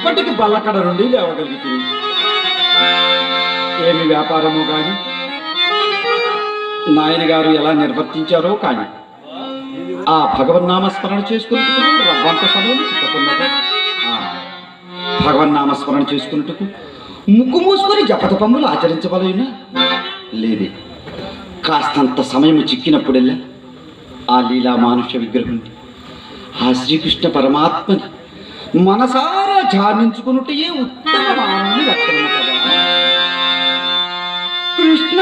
ఇప్పటికి బల్లకడ నుండి లేవగలుగుతుంది. ఏమి వ్యాపారమో కానీ నాయన గారు ఎలా నిర్వర్తించారో కానీ ఆ భగవన్నామస్మరణ చేసుకున్నట్టుకు రవ్వంత సమయం చిక్కుతున్నది. భగవన్నామస్మరణ చేసుకున్నట్టుకు ముక్కు మూసుకొని జపతపములు ఆచరించవలైనా లేదే. కాస్తంత సమయం చిక్కినప్పుడెల్లా ఆ లీలా మానుష్య విగ్రహం ఆ శ్రీకృష్ణ పరమాత్మని మనసారా ధ్యానించుకున్నట్టే ఉత్తమ మానవుని లక్షణము కదా. కృష్ణ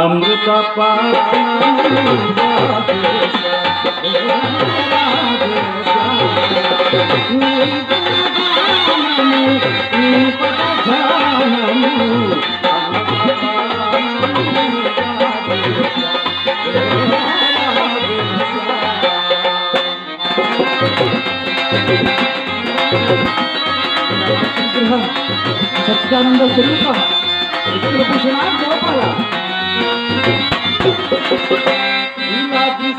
అమృత సచ్చిదానంద స్వరూప భూషణ గోపాల నీలాద్రి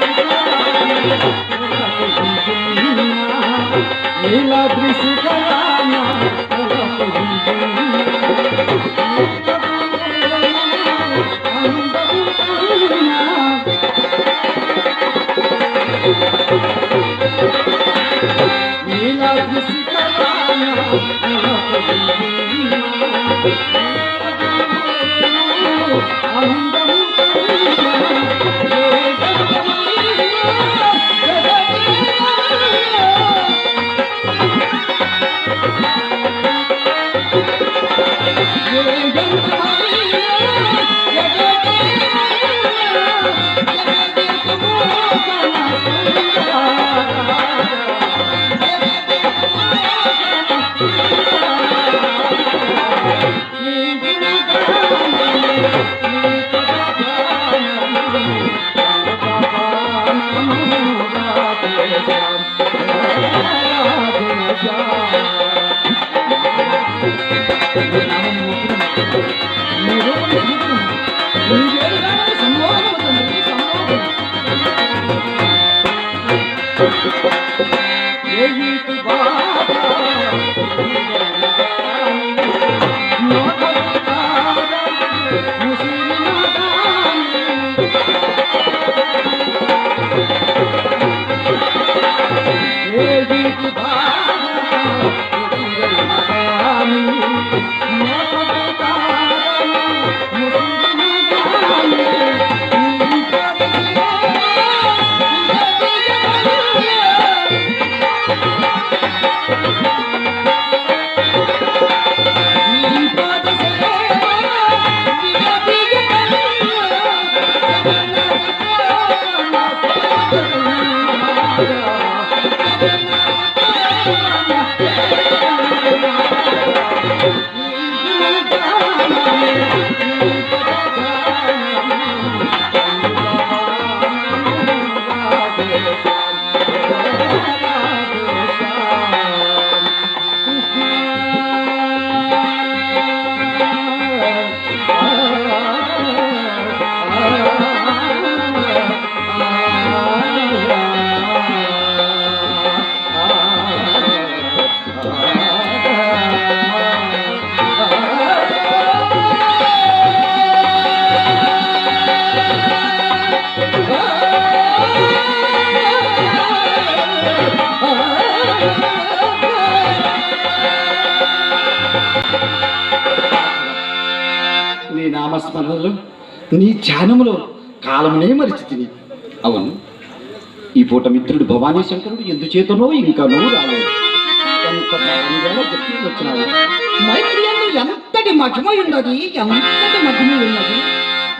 శిఖరాన నీలాద్రి శిఖరాన నీ నామస్మరణలో నీ ధ్యానములో కాలమునే మరిచి తిని. అవును, ఈ పూట మిత్రుడు భవానీ శంకరుడు ఎందుచేతనో ఇంకానూ రాలేదు. ఎంత కాలంగా గుర్తుకు వచ్చినాడు. మైత్రియందు ఎంతటి మహిమ ఉన్నది, ఎంతటి మహిమ ఉన్నది.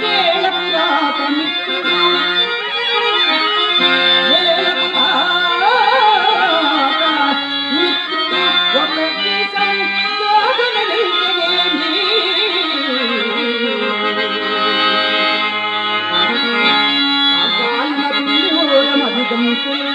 వేళకు రాక మిత్రుడు, వేళకు రాక మిత్రుడు ఒకటి సంజోగనెంతనేమి. అకాలిన దుర్యోగమధిగంతులు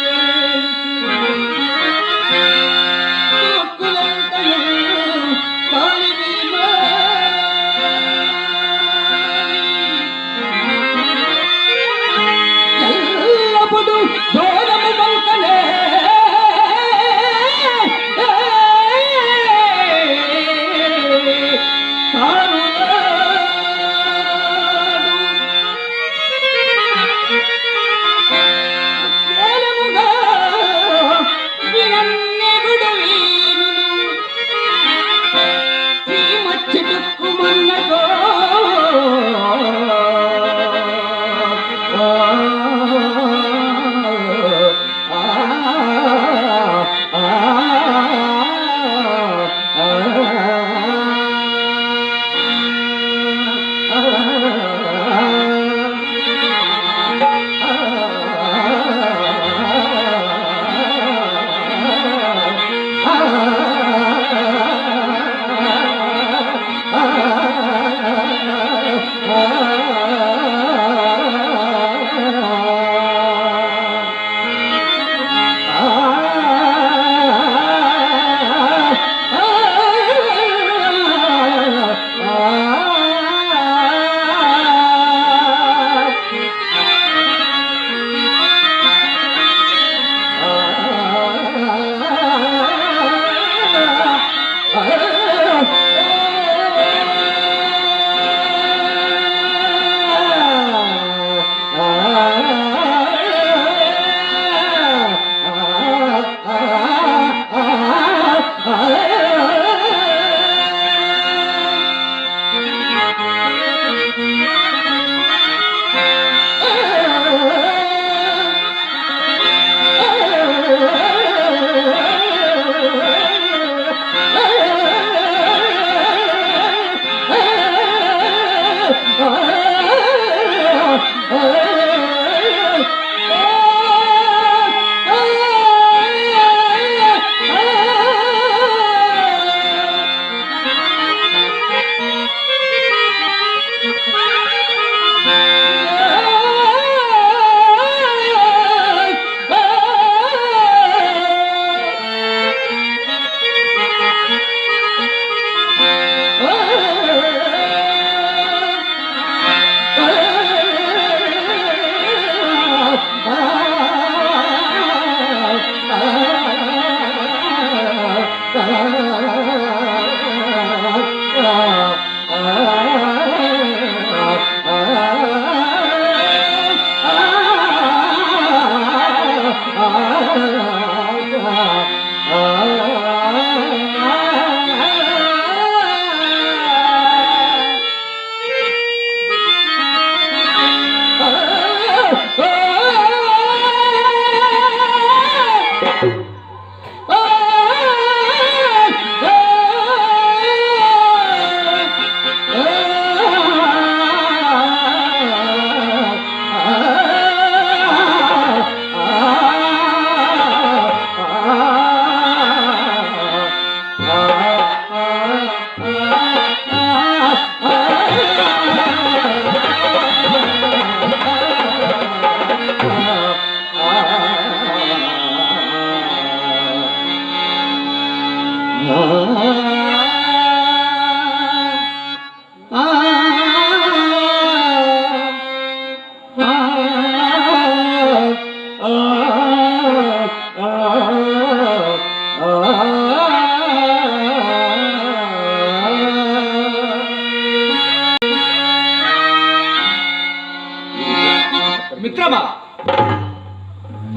మిత్రమా,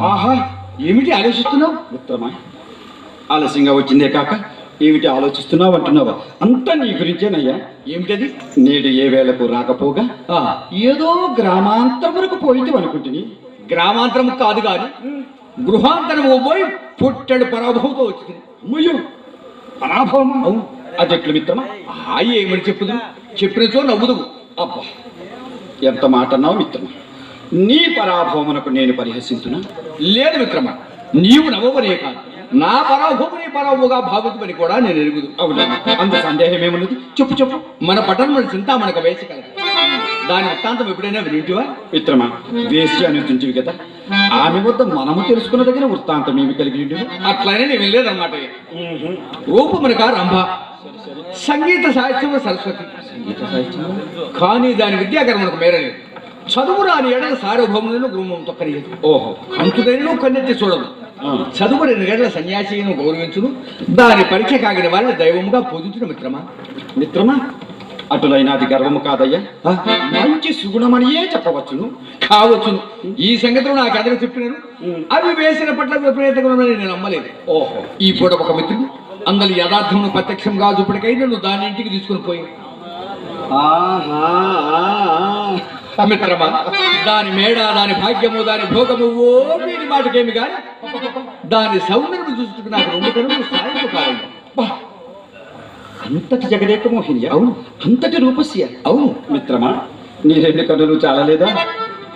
ఆహా, ఏమిటి ఆలోచిస్తున్నావు? మిత్రమా, ఆలస్యంగా వచ్చిందే కాక ఏమిటి ఆలోచిస్తున్నావు అంటున్నావా? అంతా నీ గురించేనయ్యా. ఏమిటది? నేడు ఏ వేళకు రాకపోగా ఏదో గ్రామాంతరములకు పోయితే అనుకుంటుని. గ్రామాంతరం కాదు కాని గృహాంతరం పోయి పుట్టడు పరాభవంతో వచ్చింది. అమ్మయ్యో, పరాభవమా? అవును. అదెట్లు మిత్రమా? ఏమని చెప్పుదు? చెప్పినచో నవ్వుదు. అబ్బా, ఎంత మాట అన్నావు మిత్రమా. నీ పరాభవమునకు నేను పరిహసించునా? లేదు మిత్రమా, నీవు నవ్వనే కాదు, నా పరాభవం నీ పరాభవుగా భావించమని కూడా నేను ఎరుగుదు. అవునా? అంత సందేహం ఏమున్నది? చెప్పు చెప్పు. మన పట్టణంలో చింతామణిక వేసి కలదు. దాని వృత్తాంతం ఎప్పుడైనా వినింటివా? మిత్రమా, వేసి అని తుంచివి కదా, ఆమె వద్ద మనము తెలుసుకున్న దగ్గర వృత్తాంతం ఏమి కలిగి ఉంటుంది? అట్లనే నేను వెళ్ళలేదన్నమాట. రూపమునక రంభ, సంగీత సాహిత్యం సరస్వతి. సంగీత సాహిత్యం కానీ దాని విద్యాకరణకు మేరలేదు. చదువు రాని ఎడల సార్వభౌములను గృహం తొక్కలేదు. ఓహో, కంతుడైన కన్నెత్తి చూడదు. చదువు రెండు గంటల సన్యాసిను గౌరవించును, దాని పరీక్ష కాగిన వారిని దైవముగా పూజించును. మిత్రమా మిత్రమా, అటులైన అది గర్వము కాదయ్యా, మంచి సుగుణమనియే చెప్పవచ్చును. కావచ్చును. ఈ సంగతిలో నాకు ఎదురు చెప్పినాను. అవి వేసిన పట్ల విపరీతంగా నేను నమ్మలేదు. ఓహో, ఈ పూట ఒక మిత్రుడు అందరి యథార్థమును ప్రత్యక్షంగా చూపటికై నన్ను దాని ఇంటికి తీసుకుని పోయి, మిత్రమా, దాని మేడ, దాని భాగ్యము, దాని భోగము ఓ వీరి మాటకేమి కాని దాని సౌందర్యం చూసుకుంటూ నాకు 2 కనులు సాయం కావాలి. అంతటి జగదేక మోహిని. అవును. అంతటి రూపస్య. అవును మిత్రమా, నీ 2 కన్నులు చాలలేదా?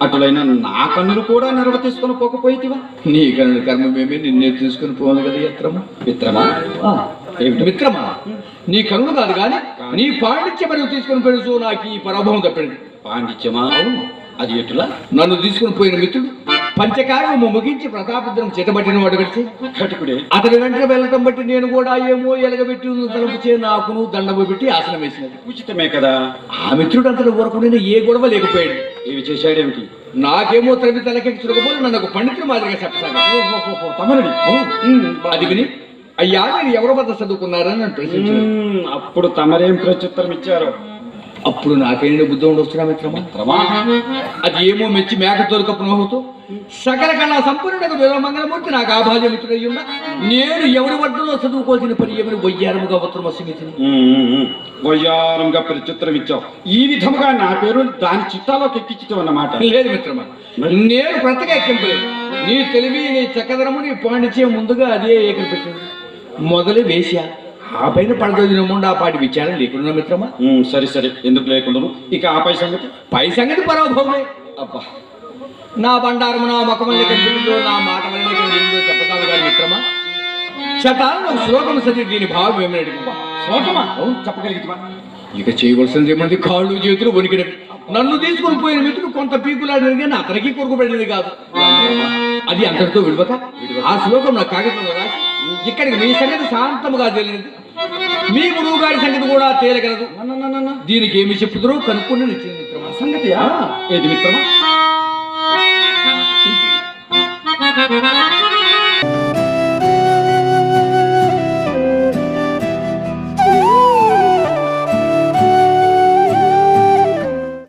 అటులైన నా కన్నులు కూడా నెరవ తీసుకొని పోకపోయితివా? నీ కన్నుల కర్మమేమే నిన్నే తీసుకుని పోను కదా యత్రమా. మిత్రమా, ఏమిటి మిత్రమా, నీ కన్నులు కాదు కానీ నీ పాండిత్యం మరియు తీసుకుని పోయిన నాకు ఈ పరాభవం తప్పింది. పాండిత్యమా? అవును. అది ఎటులా? నన్ను తీసుకుని పోయిన మిత్రుడు పంచకార్యము ముగించి ప్రతాపద్రం చేతబట్టిన వాడు కలిసి కటుకుడే అతని వెంటనే వెళ్ళటం బట్టి నేను కూడా ఏమో ఎలగబెట్టి తలపుచే నాకును దండము పెట్టి ఆసనం వేసినది. ఉచితమే కదా. ఆ మిత్రుడు అంతలో ఊరకుండా ఏ గొడవ లేకపోయాడు. ఏమి చేశాడేమిటి? నాకేమో తల్లి తలకెక్కించకపోతే నన్ను ఒక పండితుల మాదిరిగా చెప్పసాగాడు. తమరుడి అది విని, అయ్యా మీరు ఎవరి వద్ద చదువుకున్నారని నన్ను ప్రశ్నించారు. అప్పుడు తమరేం ప్రత్యుత్తరం ఇచ్చారు? అప్పుడు నాకేంటి బుద్ధి ఉండొస్తున్నా మిత్రమా. అది ఏమో మెచ్చి మేక తోలుకప్పు నోహుతూ సకల కళా సంపూర్ణకు మంగళమూర్తి నాకు ఆభాజ్య మిత్రుడయ్యున్నా నేను ఎవరి వద్దలో చదువుకోవాల్సిన పని ఏమని వయ్యారముగా ఉత్తరమస్మితిని వయ్యారంగా ప్రత్యుత్తరం ఇచ్చావు. ఈ విధముగా నా పేరు దాని చిత్తాలోకి ఎక్కించడం అన్నమాట. లేదు మిత్రమా, నేను కొత్తగా ఎక్కింపలేదు. నీ తెలివి, నీ చక్కదనము, నీ పాండిత్యం ముందుగా అదే ఏకలు పెట్టింది. మొదలు వేశా, ఆ పైన పడదోదినముండా పాటి విచారం లేకుండా మిత్రమా. సరే సరే, ఎందుకు లేకుండా. ఇక ఆ పై సంగతి పరాభవమే. అబ్బా, నా బండారము నా ముఖమల్లి కనిపిందో, నా మాట వల్ల కనిపిందో చెప్పతాను కానీ మిత్రమా. శతాలను ఒక శ్లోకం చదివి దీని భావం ఏమని అడిగి శ్లోకమా? చెప్పగలిగితే ఇక చేయవలసింది ఏమంది, కాళ్ళు చేతులు వణికినవి. నన్ను తీసుకొని పోయిన మిత్రుడు కొంత పీకులాడినది కానీ అతనికి కొరుకుబడినది కాదు. అది అంతటితో విడవక ఆ శ్లోకం నా కాగితంలో రాసి ఇక్కడికి మీ సంగతి శాంతముగా తెలియదు, మీ గురువు గారి సంగతి కూడా తేలగలదు. దీనికి ఏమి చెప్పుదురో కనుక్కొని నిచ్చింది మిత్రమా. సంగతి ఏది మిత్రమా?